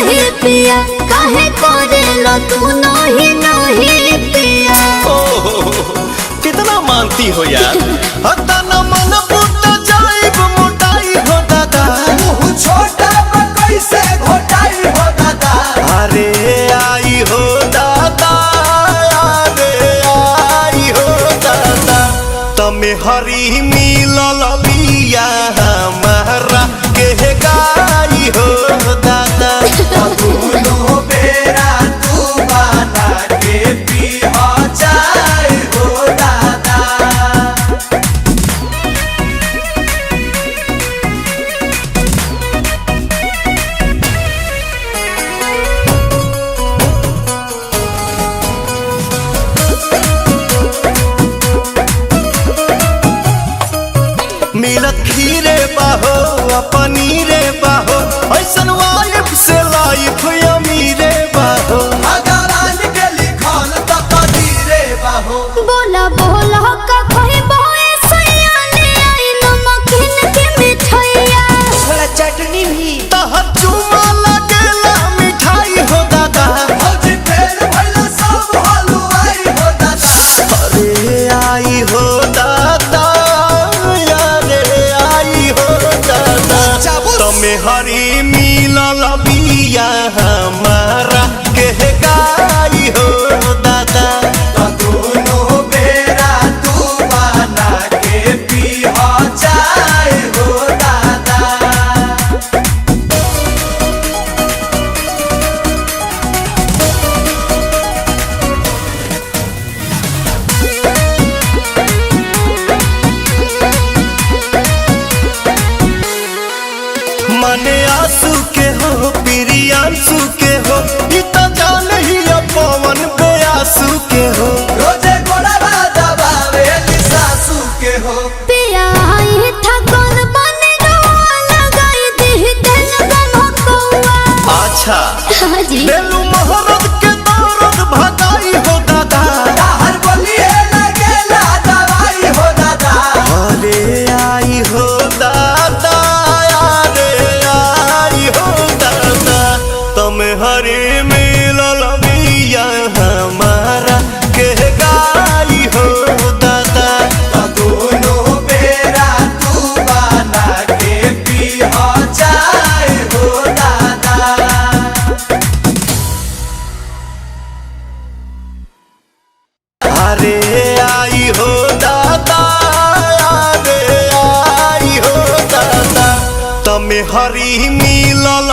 नहीं पिया काहे करेलो तू नहीं नहीं पिया। कितना मानती हो यार। हता न मन पुट जाइब मोटाई हो दादा। मुँह छोटा कैसे घोटाई हो दादा। अरे आई हो दादा, अरे आई हो दादा। तमे हरी मिलल बिया हमारा के गाई हो दादा। दोनों बेरा तू बना के पिया चाय हो दादा। मिलत खीरे बाहो पनीरे बाहो, ऐसन वाइफ से लाइफ अमीरे बाहो। भगवान के लिखल त कदीरे बाहो। बोला बोला का कोई बोए सयाने आई नमकीन के मिठाइया। थोड़ा चटनी भी। तह चुमा लगेला मिठाई हो दादा। भौजी फेर भइला सब हलवाई हो दादा। अरे आई हो दादा, अरे आई हो दादा। तमे हरी मिलल बिया हमारा के गाई हो दादा। दोनों बेरा तू बना के पिया चाय हो दादा। मने आंसू के हो प्रियांशु के हो, ई त जान ही पवन बेआसू के हो। रोजे गोड़वा दबावे सासू के हो। पिया आई था कौन बने रोआ लगाई दी दिल गमकौआ। अच्छा हाजी बेलू मोहरत के दर्द भगाई हो दादा। हर बोलिए लगेला दवाई हो दादा। अरे आई हो दादा, अरे आई हो दादा। तम हरे मिलल बिया हमारा के गाई हो दादा। दोनों बेरा तू बना के पिया चाय हो दादा। अरे आई हो दादा, अरे आई हो दादा। तमे हरी मिलल